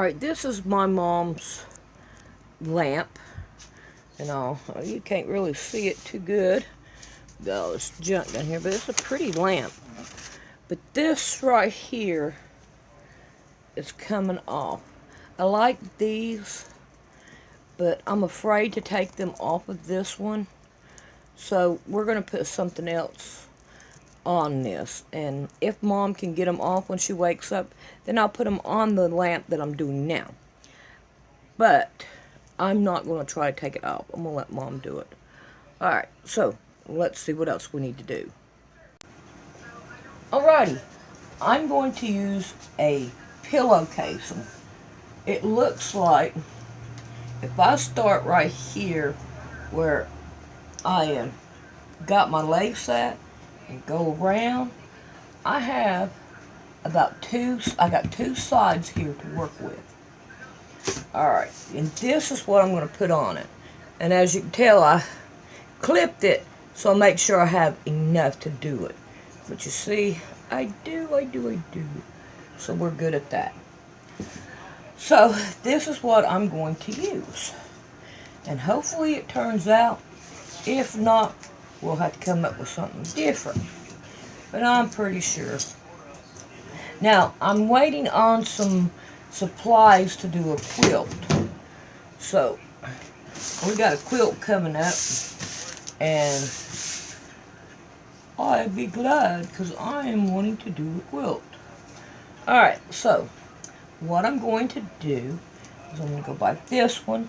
Alright, this is my mom's lamp. And you can't really see it too good. Got all this junk down here, but it's a pretty lamp. But this right here is coming off. I like these, but I'm afraid to take them off of this one. So we're going to put something else on this. And if Mom can get them off when she wakes up, then I'll put them on the lamp that I'm doing now. But I'm not going to try to take it off. I'm going to let Mom do it. Alright, so let's see what else we need to do. Alrighty, I'm going to use a pillowcase. It looks like, if I start right here where I got my legs at and go around, I have about I got two sides here to work with. Alright, and this is what I'm going to put on it. And as you can tell, I clipped it so I'll make sure I have enough to do it. But you see, I do. So we're good at that. So this is what I'm going to use. And hopefully it turns out. If not, we'll have to come up with something different. But I'm pretty sure. Now, I'm waiting on some supplies to do a quilt. So, we got a quilt coming up. And I'd be glad because I am wanting to do a quilt. Alright, so what I'm going to do is I'm going to go by this one.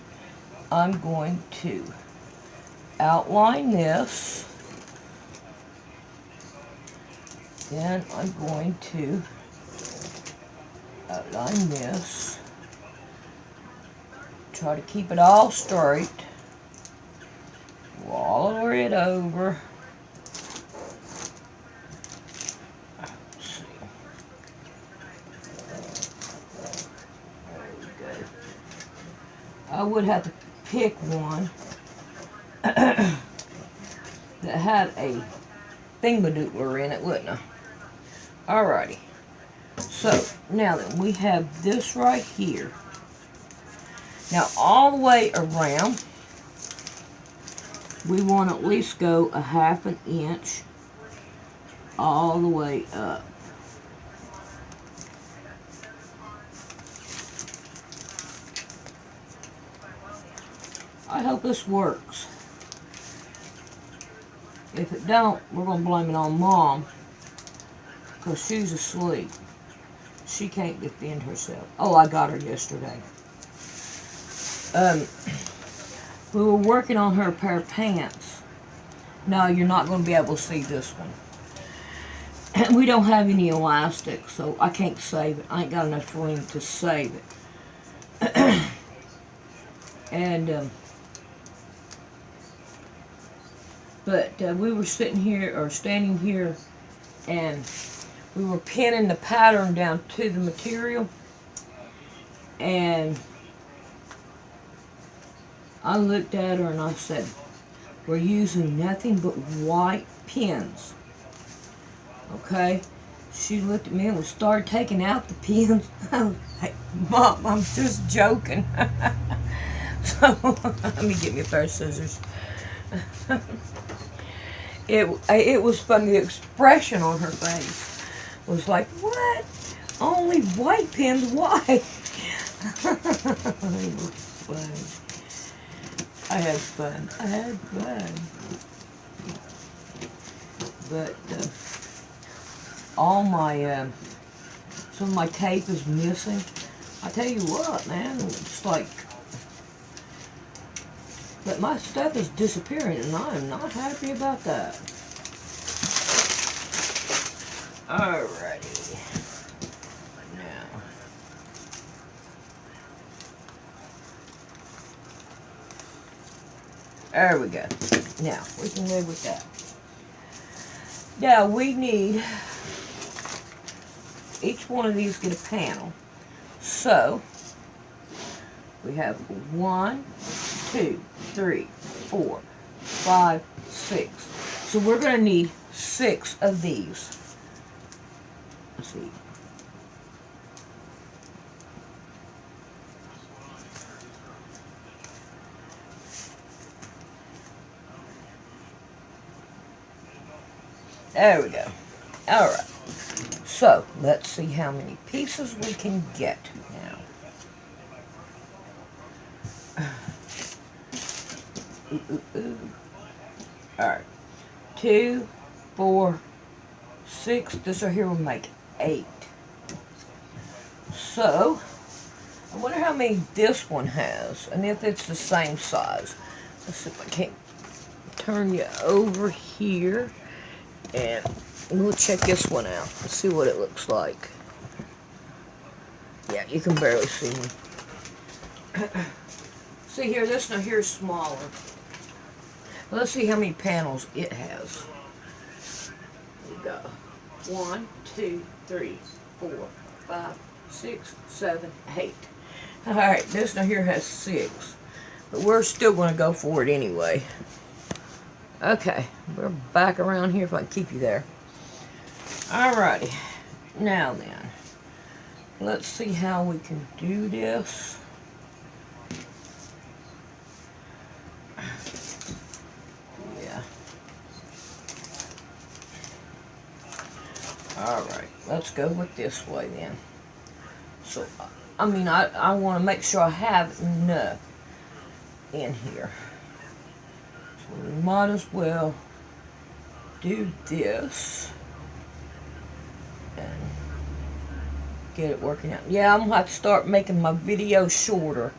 I'm going to outline this. Then I'm going to outline this. Try to keep it all straight. Wallow it over. Let's see. There we go. I would have to pick one that had a thingamadoodler in it, wouldn't I? Alrighty. So, now then, we have this right here. Now, all the way around, we want to at least go a ½ an inch all the way up. I hope this works. If it don't, we're going to blame it on Mom because she's asleep. She can't defend herself. Oh, I got her yesterday. We were working on her pair of pants. No, you're not going to be able to see this one. And we don't have any elastic, so I can't save it. I ain't got enough room to save it. And, but we were sitting here, or standing here, and we were pinning the pattern down to the material. And I looked at her and I said, we're using nothing but white pins. Okay? She looked at me and started taking out the pins. I was like, Mom, I'm just joking. So, let me get me a pair of scissors. It was funny. The expression on her face was like, what? Only white pins? Why? It was funny. I had fun. But all my some of my tape is missing. I tell you what, man, it's like, but my stuff is disappearing, and I am not happy about that. Alrighty. Now, there we go. Now, we can live with that. Now, we need, each one of these get a panel. So, we have 1, 2, 3, 4, 5, 6. So we're going to need 6 of these. Let's see. There we go. Alright. So, let's see how many pieces we can get now. Ooh, ooh, ooh. Alright. 2, 4, 6. This right here will make 8. So, I wonder how many this one has, and if it's the same size. Let's see if I can't turn you over here, and we'll check this one out and see what it looks like. Yeah, you can barely see me. See here, this one here is smaller. Let's see how many panels it has. We go 1, 2, 3, 4, 5, 6, 7, 8. Alright, this one here has 6. But we're still going to go for it anyway. Okay, we're back around here if I can keep you there. Alrighty, now then, let's see how we can do this. Yeah. Alright, let's go with this way then. So, I mean, I want to make sure I have enough in here. So we might as well do this and get it working out. Yeah, I'm going to have to start making my video shorter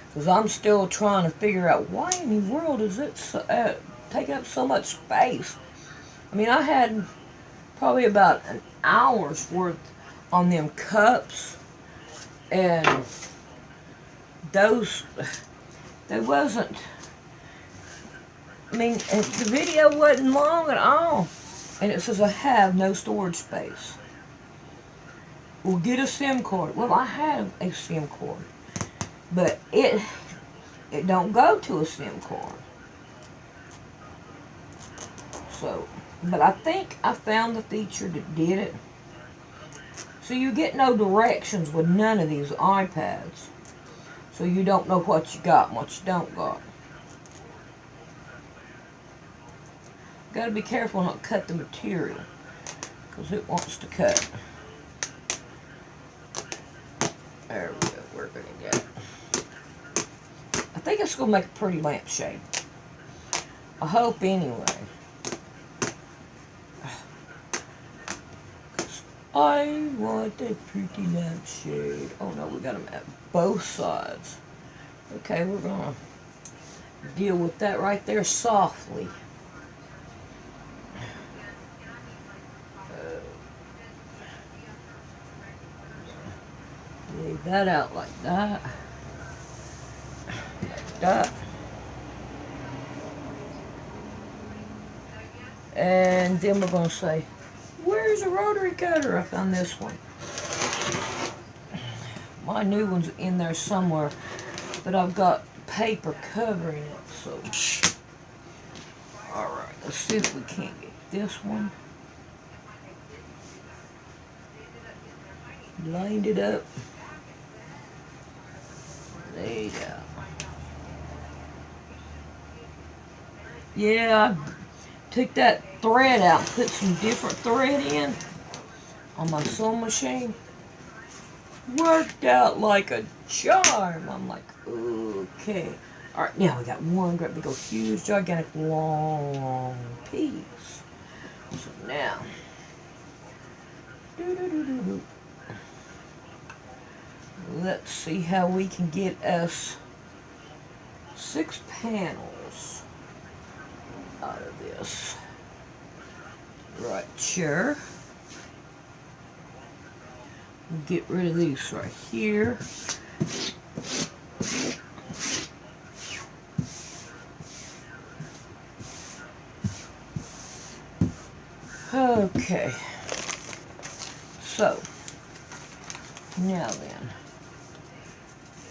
because I'm still trying to figure out why in the world is it taking up so much space. I mean, I had probably about an hour's worth on them cups, and those, they wasn't, I mean, the video wasn't long at all, and it says I have no storage space. Well, get a SIM card. Well, I have a SIM card, but it don't go to a SIM card. So, but I think I found the feature that did it. So you get no directions with none of these iPads. So you don't know what you got and what you don't got. Got to be careful not to cut the material, because it wants to cut. There we go, we're going to get it. I think it's going to make a pretty lampshade. I hope anyway. I want a pretty lampshade. Oh no, we got them at both sides. Okay, we're going to deal with that right there softly. Leave that out like that. Like that. And then we're going to say, where's a rotary cutter? I found this one. My new one's in there somewhere, but I've got paper covering it, so. Alright, let's see if we can't get this one. Lined it up. There you go. Yeah, I took that thread out and put some different thread in on my sewing machine. Worked out like a charm. I'm like, okay. Alright, now we got one great big old huge gigantic long piece. So now, let's see how we can get us 6 panels out of this. Right, sure. Get rid of these right here. Okay. So, now then,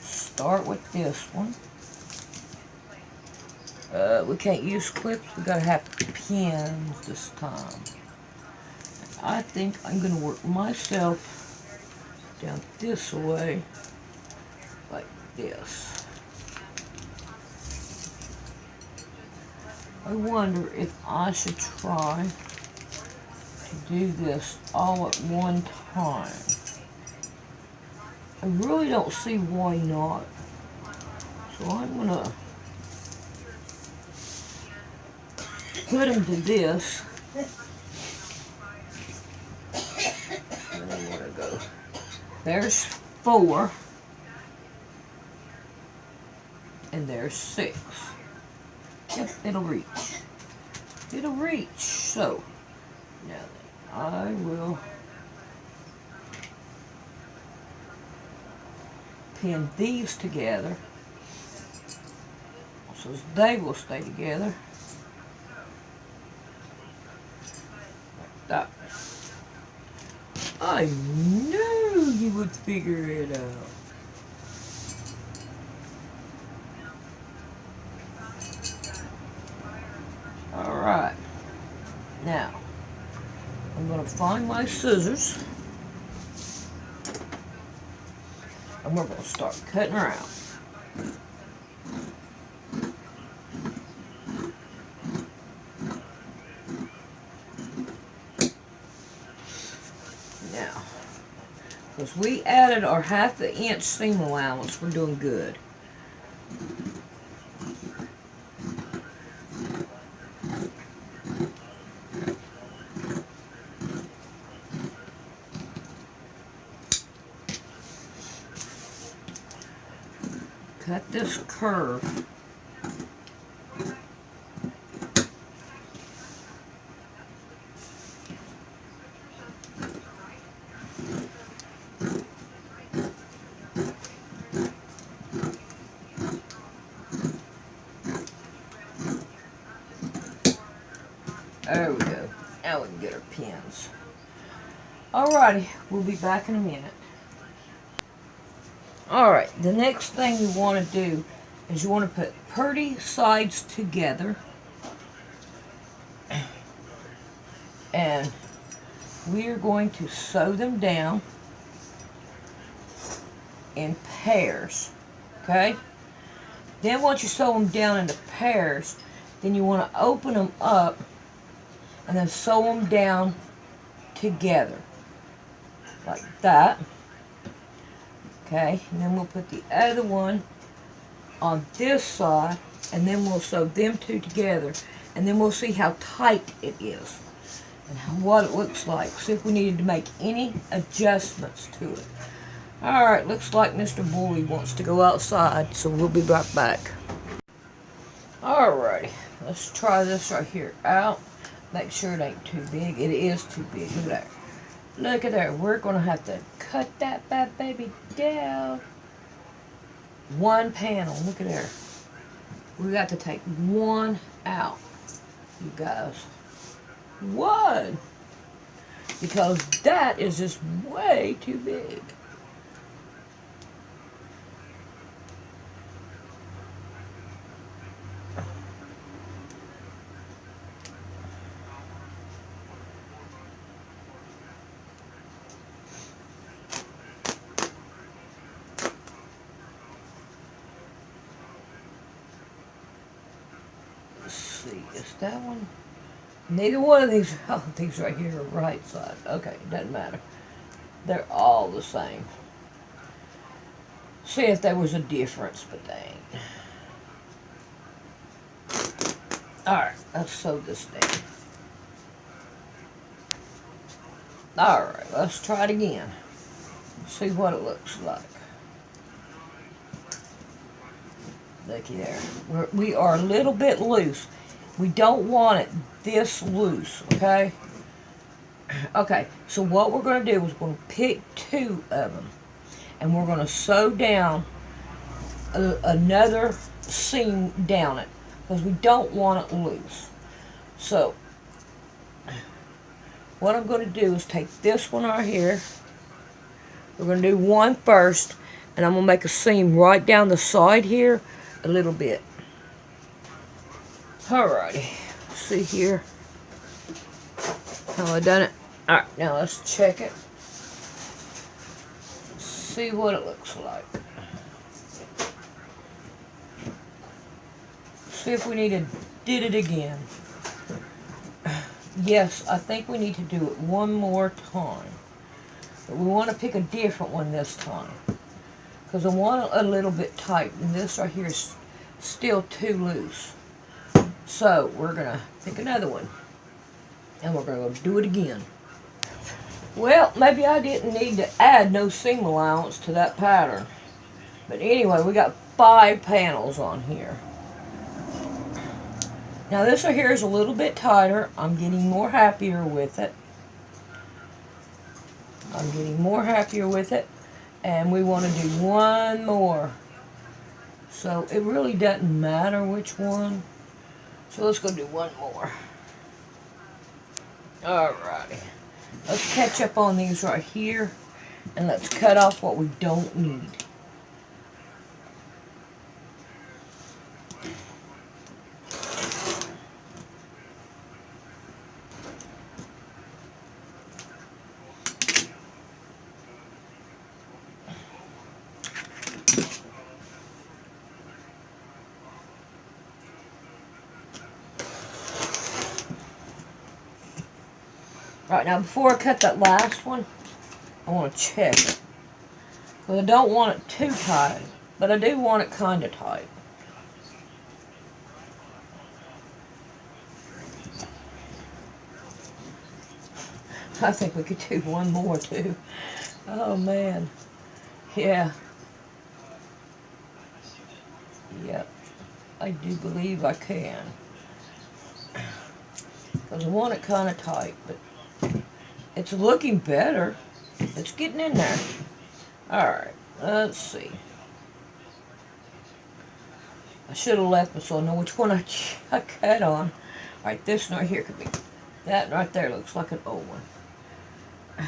start with this one. We can't use clips, we gotta have pins this time. I think I'm gonna work myself down this way, like this. I wonder if I should try do this all at one time. I really don't see why not. So I'm gonna put them to this. And then we're gonna go. There's 4. And there's 6. Yep, it'll reach. It'll reach. So, now then, I will pin these together so they will stay together. Like that. I knew you would figure it out. Alright, now I'm going to find my scissors and we're going to start cutting her out. Now, because we added our 1/2 inch seam allowance, we're doing good. Cut this curve. There we go. Now we can get our pins. Alrighty, we'll be back in a minute. Alright, the next thing you want to do is you want to put pretty sides together. And we are going to sew them down in pairs. Okay? Then once you sew them down into pairs, then you want to open them up and then sew them down together. Like that. Okay, and then we'll put the other one on this side, and then we'll sew them two together, and then we'll see how tight it is, and what it looks like. See if we needed to make any adjustments to it. Alright, looks like Mr. Bully wants to go outside, so we'll be right back. Alrighty, let's try this right here out. Make sure it ain't too big. It is too big. Look at that. Look at there. We're going to have to cut that bad baby down. One panel. Look at there. We got to take one out, you guys. One. Because that is just way too big. See, is that one? Neither one of these, oh, these right here are right side. Okay, doesn't matter. They're all the same. See if there was a difference, but they ain't. Alright, let's sew this down. Alright, let's try it again. See what it looks like. Looky there. We are a little bit loose. We don't want it this loose, okay? Okay, so what we're going to do is we're going to pick 2 of them. And we're going to sew down another seam down it. Because we don't want it loose. So, what I'm going to do is take this one right here. We're going to do one first. And I'm going to make a seam right down the side here. A little bit. Alrighty. See here how I done it. Alright, now let's check it. See what it looks like. See if we need to did it again. yes, I think we need to do it one more time. But we want to pick a different one this time. Because I want it a little bit tight, and this right here is still too loose. So we're going to pick another one. And we're going to do it again. Well, maybe I didn't need to add no seam allowance to that pattern. But anyway, we got 5 panels on here. Now this right here is a little bit tighter. I'm getting more happier with it. And we want to do one more. So it really doesn't matter which one. So let's go do one more. Alrighty. Let's catch up on these right here. And let's cut off what we don't need. Right, now before I cut that last one, I want to check it. Because I don't want it too tight, but I do want it kind of tight. I think we could do one more too. Oh man. Yeah. Yep. I do believe I can. Because I want it kind of tight, but it's looking better. It's getting in there. Alright, let's see. I should have left it so I know which one I cut on. Alright, this one right here could be. That right there looks like an old one.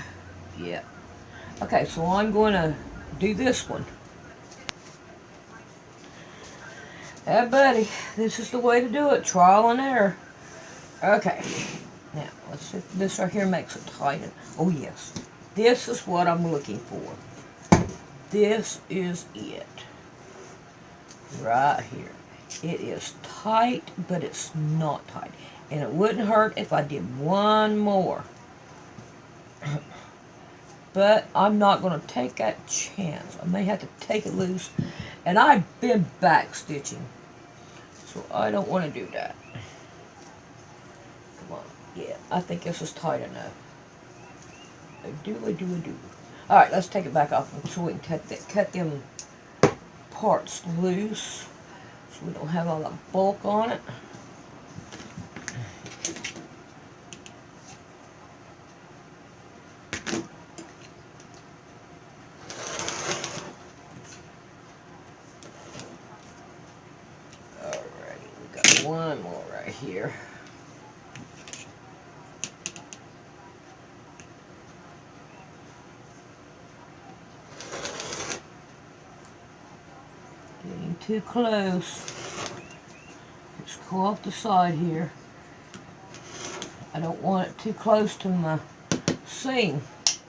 Yeah. Okay, so I'm going to do this one. Yeah, buddy, this is the way to do it. Trial and error. Okay. Now, let's see if this right here makes it tighten. Oh, yes. This is what I'm looking for. This is it. Right here. It is tight, but it's not tight. And it wouldn't hurt if I did one more. But I'm not going to take that chance. I may have to take it loose. And I've been back stitching. So I don't want to do that. Come on. Yeah, I think this is tight enough. I do. Alright, let's take it back off so we can cut them parts loose. So we don't have all the bulk on it. Alrighty, we got one more right here. Getting too close. Let's go off the side here. I don't want it too close to my seam.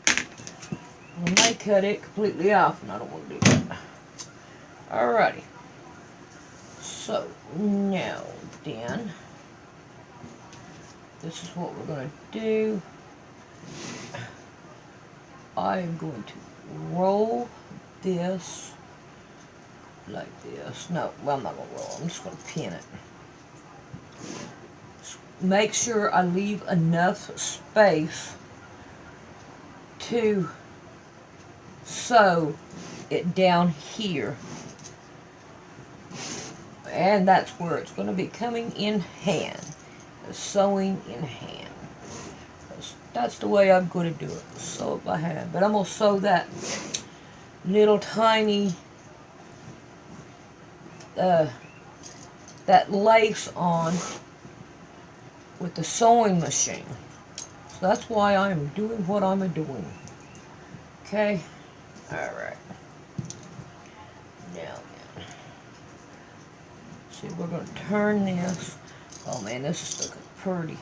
I may cut it completely off, and I don't want to do that. Alrighty. So, now then, this is what we're going to do. I am going to roll this like this. No, well, I'm not going to roll. I'm just going to pin it. Make sure I leave enough space to sew it down here. And that's where it's going to be coming in hand. Sewing in hand. That's the way I'm going to do it. Sew it by hand. But I'm going to sew that little tiny that lace on with the sewing machine. So that's why I'm doing what I'm doing. Okay? Alright. Now then. See, we're going to turn this. Oh man, this is looking pretty.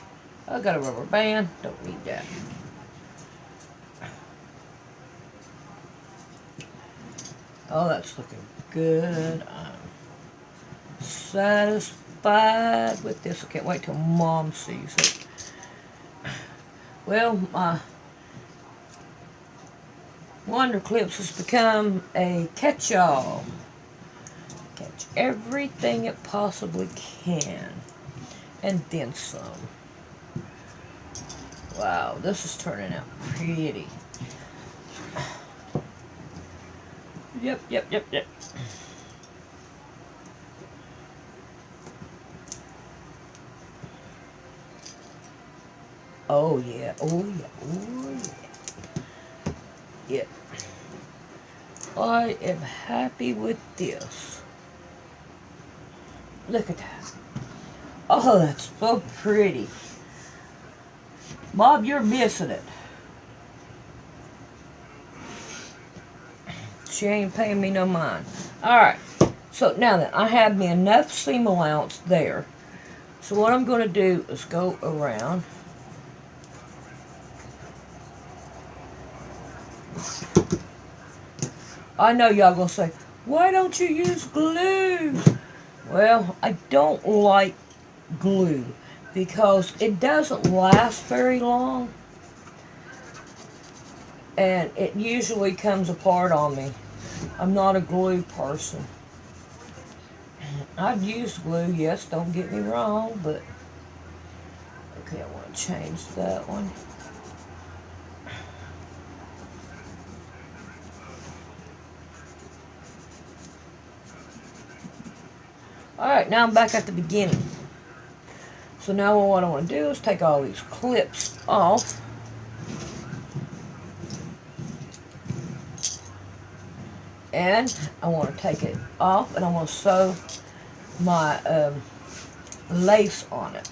I got a rubber band. Don't need that. Oh, that's looking good. I'm satisfied with this. I can't wait till Mom sees it. Well, my Wonder Clips has become a catch-all. Catch everything it possibly can. And then some. Wow, this is turning out pretty. Yep. Oh yeah. Yep. I am happy with this. Look at that. Oh, that's so pretty. Bob, you're missing it. She ain't paying me no mind. Alright, so now that I have me enough seam allowance there, so what I'm going to do is go around. I know y'all going to say, why don't you use glue? Well, I don't like glue because it doesn't last very long. And it usually comes apart on me. I'm not a glue person. I've used glue, yes, don't get me wrong, but okay, I want to change that one. Alright, now I'm back at the beginning. So now what I want to do is take all these clips off. And I want to take it off and I want to sew my lace on it.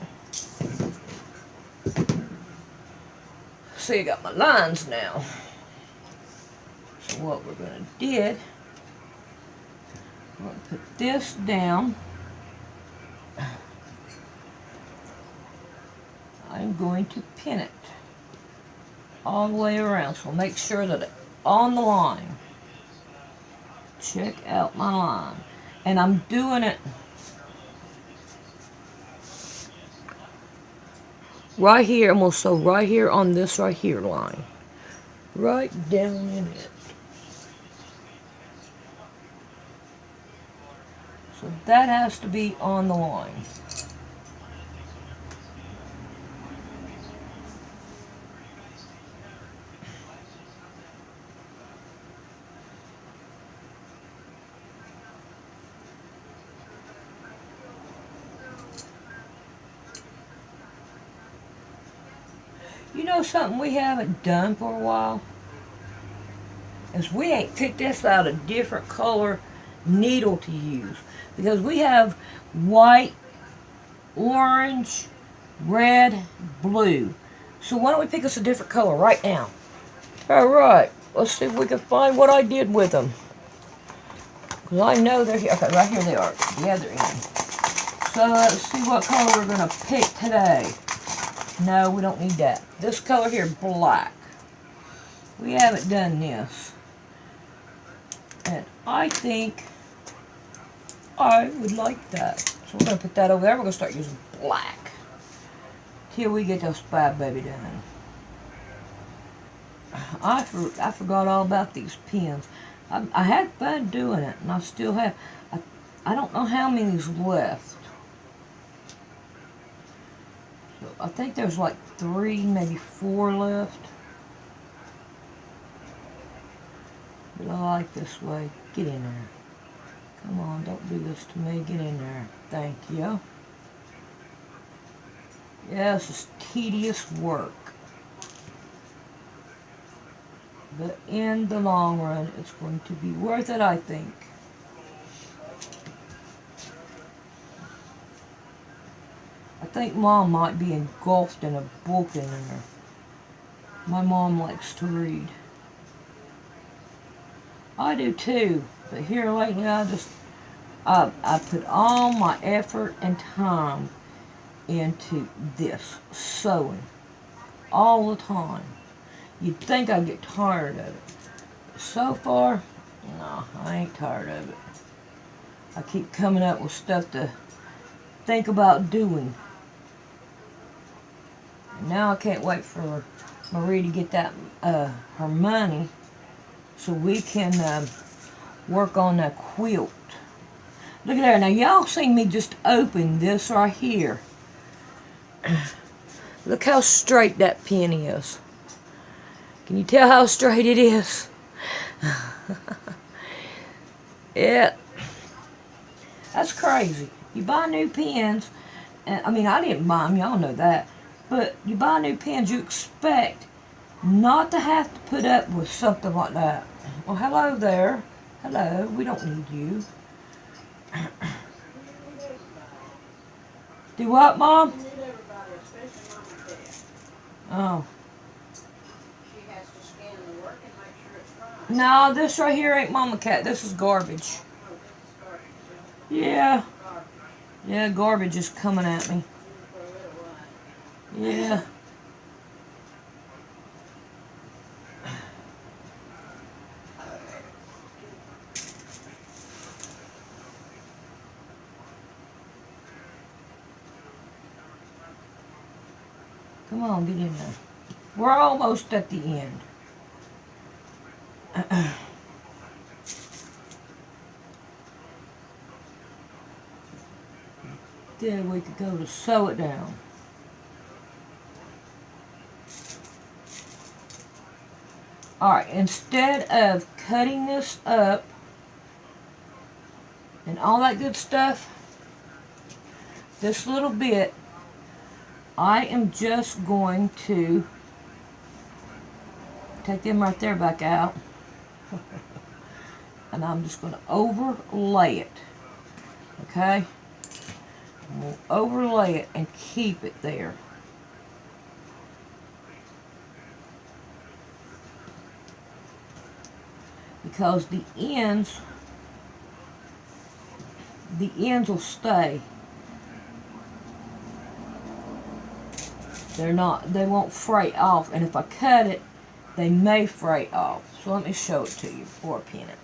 So you got my lines now. So what we're going to do, I'm going to put this down. I'm going to pin it all the way around. So make sure that it's on the line. Check out my line. And I'm doing it right here. I'm going to sew right here on this right here line. Right down in it. So that has to be on the line. You know something we haven't done for a while? Is we ain't picked us out a different color needle to use. Because we have white, orange, red, blue. So why don't we pick us a different color right now? Alright, let's see if we can find what I did with them. Because I know they're here. Okay, right here they are. The other end. So let's see what color we're going to pick today. No, we don't need that. This color here, black. We haven't done this. And I think I would like that. So we're going to put that over there. We're going to start using black till we get this bad baby done. I forgot all about these pins. I had fun doing it, and I still have. I don't know how many's left. So I think there's like 3, maybe 4 left. But I like this way. Get in there. Come on, don't do this to me. Get in there. Thank you. Yeah, this is tedious work. But in the long run, it's going to be worth it, I think. I think Mom might be engulfed in a book in there. My mom likes to read. I do too, but here lately I put all my effort and time into this, sewing, all the time. You'd think I'd get tired of it. So far, no, I ain't tired of it. I keep coming up with stuff to think about doing. Now I can't wait for Marie to get that her money so we can work on that quilt. Look at there. Now y'all seen me just open this right here. Look how straight that pin is. Can you tell how straight it is? Yeah. That's crazy. You buy new pens, and I mean, I didn't buy them, y'all know that. But you buy new pens, you expect not to have to put up with something like that. Well, hello there. Hello, we don't need you. Do what, Mom? Oh. She has to scan the work and make sure it's right. No, this right here ain't Mama Cat. This is garbage. Yeah. Yeah, garbage is coming at me. Yeah. Come on, get in there. We're almost at the end. Then we could go to sew it down. Alright, instead of cutting this up and all that good stuff, this little bit, I am just going to take them right there back out. And I'm just going to overlay it. Okay? We'll overlay it and keep it there. Because the ends will stay. They won't fray off. And if I cut it, they may fray off. So let me show it to you before I pin it.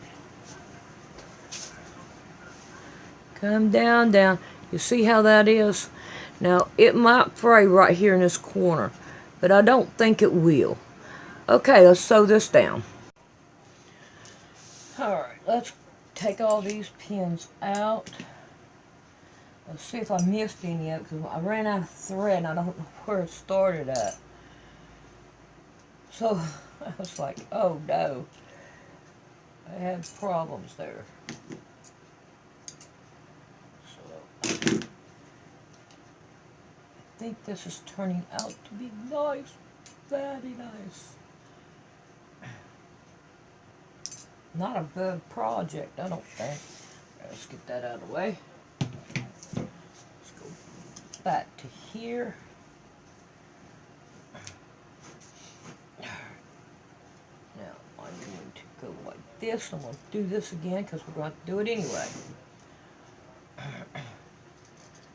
Come down, down. You see how that is? Now, it might fray right here in this corner, but I don't think it will. Okay, let's sew this down. Alright, let's take all these pins out. Let's see if I missed any of it, because I ran out of thread and I don't know where it started at. So, I was like, oh no. I had problems there. So, I think this is turning out to be nice. Very nice. Not a bad project, I don't think. Let's get that out of the way. Let's go back to here. Now, I'm going to go like this. I'm going to do this again because we're going to do it anyway.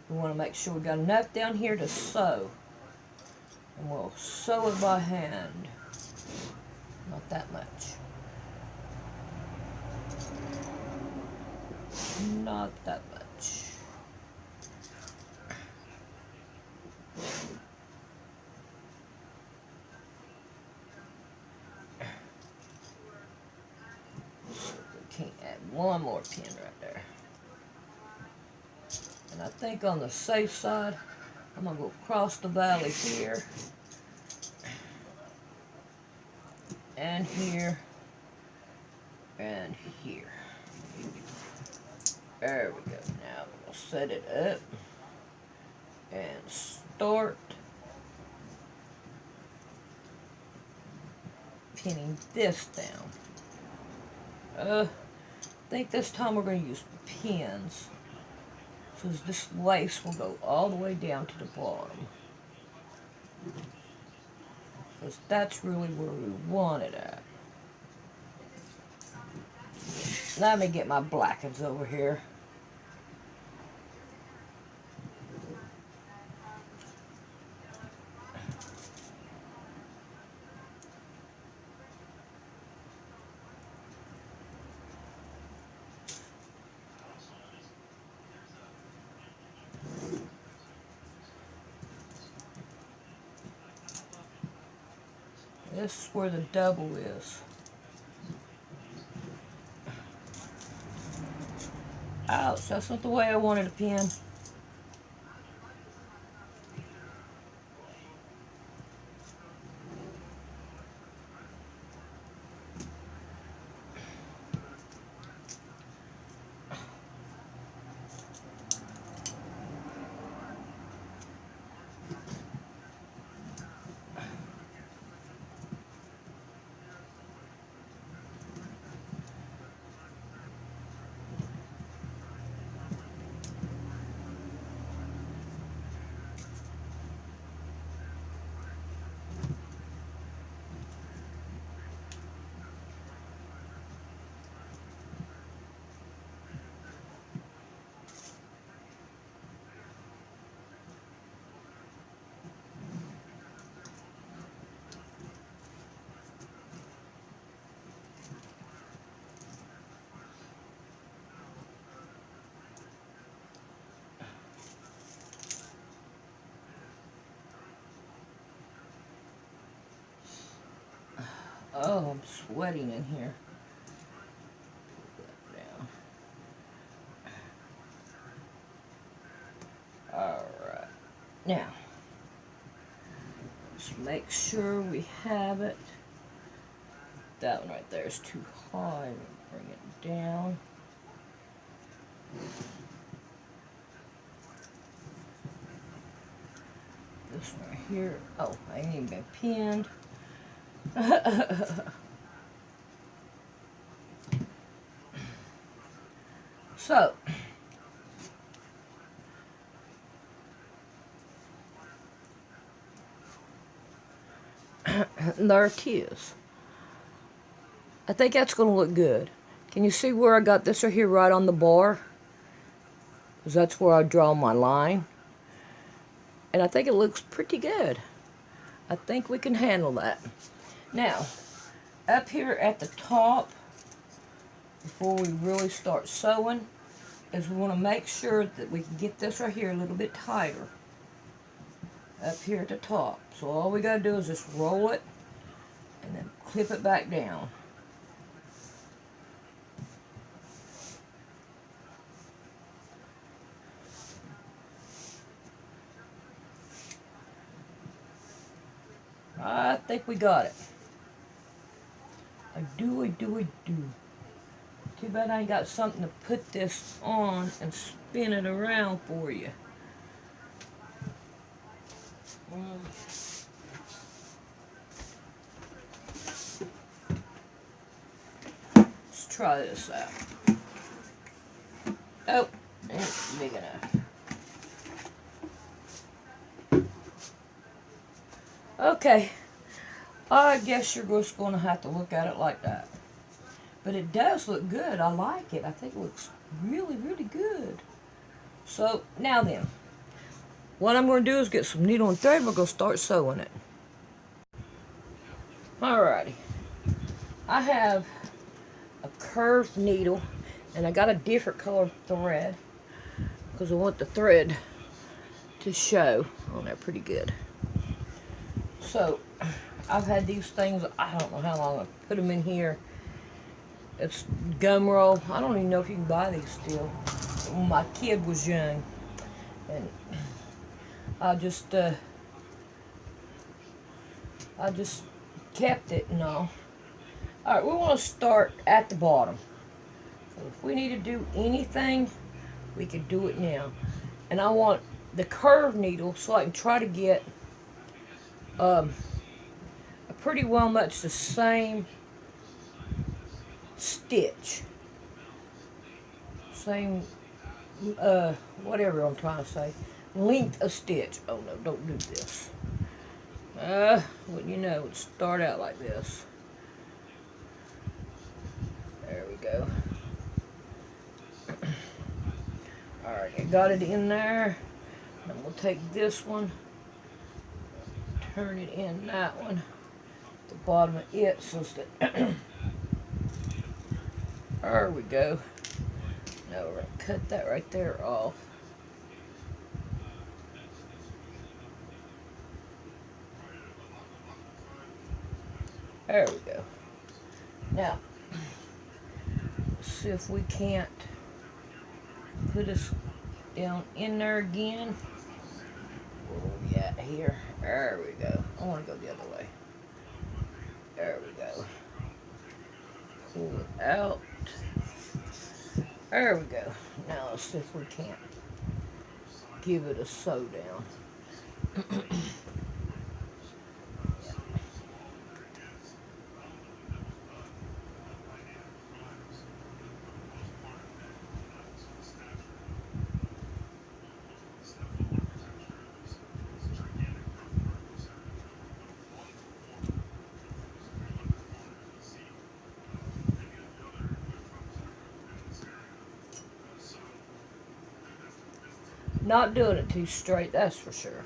We want to make sure we got enough down here to sew. And we'll sew it by hand. Not that much. Not that much. So we can't add one more pin right there. And I think on the safe side, I'm going to go across the valley here. And here. And here. There we go. Now we'll set it up and start pinning this down. I think this time we're going to use pins, so this lace will go all the way down to the bottom, because that's really where we want it at. Let me get my blackens over here. this is where the double is. Ouch, that's not the way I wanted to pin. Oh, I'm sweating in here. Put that down. Alright. Now, let's make sure we have it. That one right there is too high. Bring it down. This one right here. Oh, I ain't even been pinned. So, there it is. I think that's going to look good. Can you see where I got this right here, right on the bar? Because that's where I draw my line. And I think it looks pretty good. I think we can handle that. Now, up here at the top, before we really start sewing, is we want to make sure that we can get this right here a little bit tighter. Up here at the top. So all we got to do is just roll it and then clip it back down. I think we got it. I do. Too bad I ain't got something to put this on and spin it around for you. Let's try this out. Oh, ain't big enough. Okay, I guess you're just going to have to look at it like that. But it does look good. I like it. I think it looks really, really good. So, now then, what I'm going to do is get some needle and thread. We're going to start sewing it. Alrighty. I have a curved needle, and I got a different color thread because I want the thread to show on there pretty good. So, I've had these things, I don't know how long I've put them in here. It's gum roll. I don't even know if you can buy these still. When my kid was young, and I just kept it and all. Alright, we want to start at the bottom. So if we need to do anything, we can do it now. And I want the curved needle so I can try to get a pretty well much the same stitch. Same, whatever I'm trying to say. Length of stitch. Oh no, don't do this. Well, you know, it'd start out like this. There we go. Alright, I got it in there. And we'll take this one, turn it in that one, the bottom of it, so that there we go. Now we're going to cut that right there off. There we go. Now, let's see if we can't put us down in there again. Where are we at here? There we go. I want to go the other way. There we go. Pull it out. There we go. Now let's see if we can't give it a sew down. Not doing it too straight, that's for sure.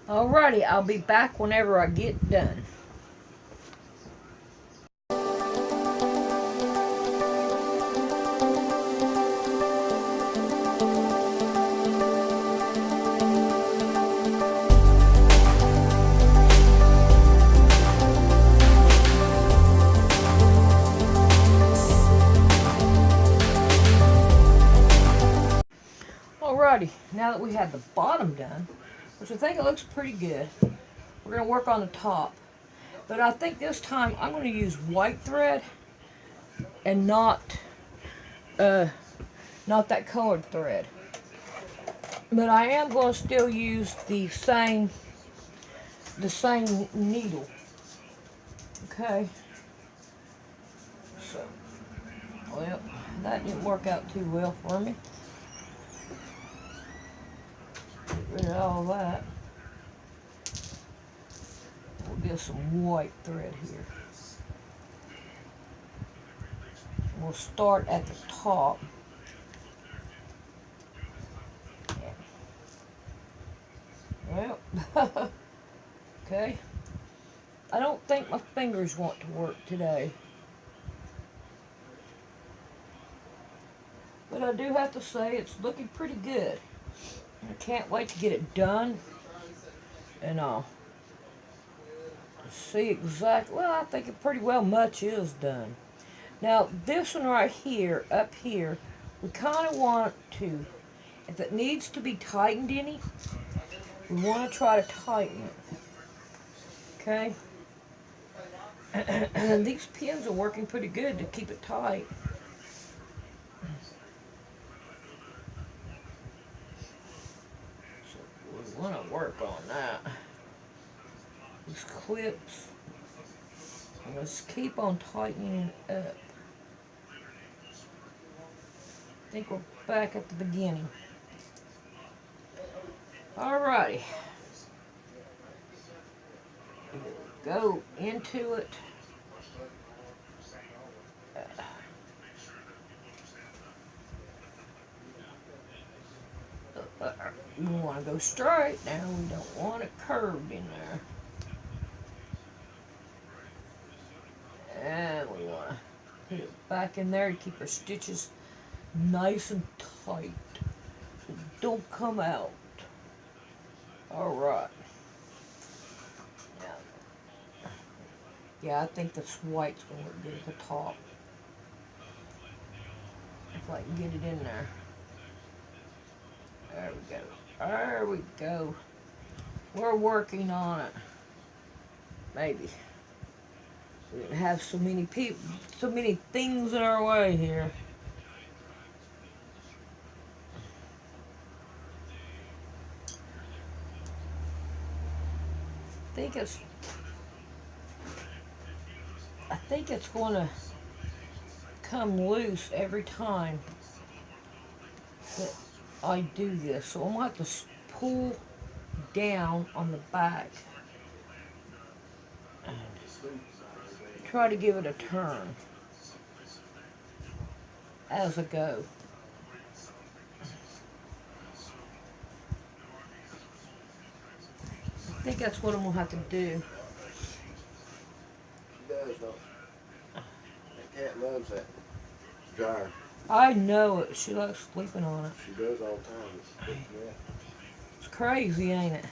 Alrighty, I'll be back whenever I get done. Alrighty, now that we have the bottom done, which I think it looks pretty good, we're going to work on the top. But I think this time I'm going to use white thread and not that colored thread. But I am going to still use the same needle. Okay. So, well, that didn't work out too well for me. Get rid of all that. We'll get some white thread here. We'll start at the top. Well, okay. I don't think my fingers want to work today. But I do have to say it's looking pretty good. I can't wait to get it done. And I'll see exactly, well, I think it pretty well much is done. Now, this one right here, up here, we kind of want to, if it needs to be tightened any, we want to try to tighten it. Okay? And these pins are working pretty good to keep it tight. So we want to work on that. These clips. And let's keep on tightening it up. I think we're back at the beginning. Alrighty. Go into it. We want to go straight now. We don't want it curved in there. And we want to put it back in there to keep our stitches nice and tight so they don't come out. Alright. Yeah, I think this white's going to look good at the top. If I can get it in there. There we go. There we go. We're working on it. maybe. We didn't have so many people, so many things in our way here. I think it's going to come loose every time that I do this. So I'm going to have to pull down on the back and try to give it a turn as I go. I think that's what I'm going to have to do. She does, don't she? That cat loves that dryer. I know it. She likes sleeping on it. She does all the time. Yeah. It's crazy, ain't it?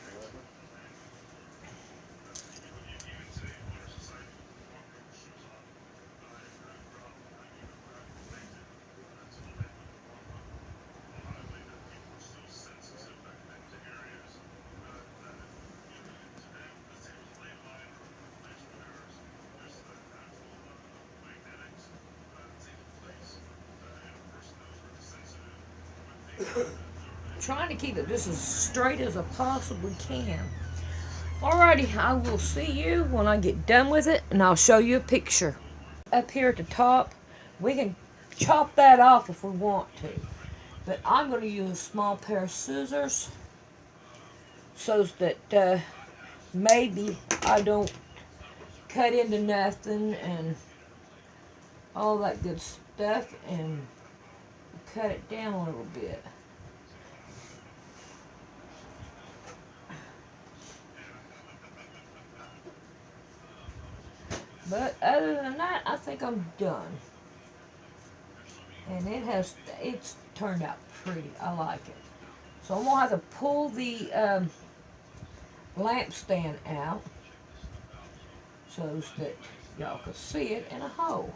Trying to keep it just as straight as I possibly can. Alrighty, I will see you when I get done with it, and I'll show you a picture. Up here at the top, we can chop that off if we want to. But I'm going to use a small pair of scissors so that maybe I don't cut into nothing and all that good stuff, and cut it down a little bit. But other than that, I think I'm done. And it's turned out pretty. I like it. So I'm going to have to pull the lamp stand out so that y'all can see it in a hole.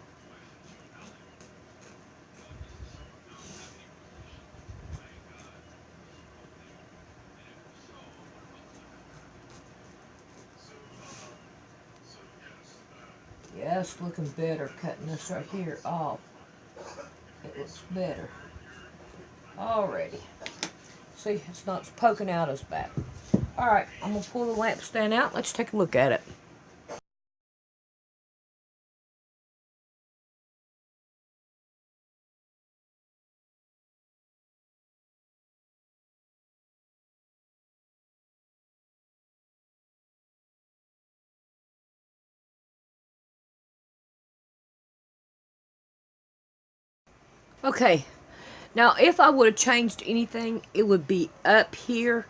Yeah, it's looking better cutting this right here off. It looks better. Already. See, it's not poking out as bad. Alright, I'm going to pull the lamp stand out. Let's take a look at it. Okay, now if I would have changed anything, it would be up here.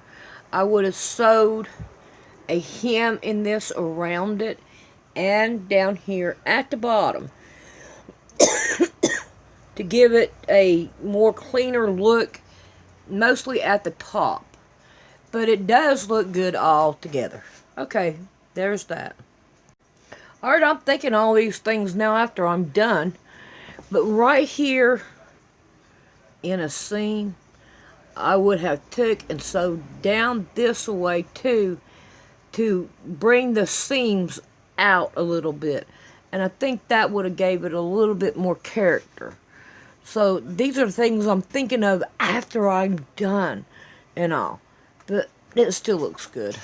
I would have sewed a hem in this around it and down here at the bottom to give it a more cleaner look, mostly at the top. But it does look good all together. Okay, there's that. Alright, I'm thinking all these things now after I'm done. But right here in a seam, I would have took and sewed down this way too to bring the seams out a little bit. And I think that would have gave it a little bit more character. So these are things I'm thinking of after I'm done and all. But it still looks good.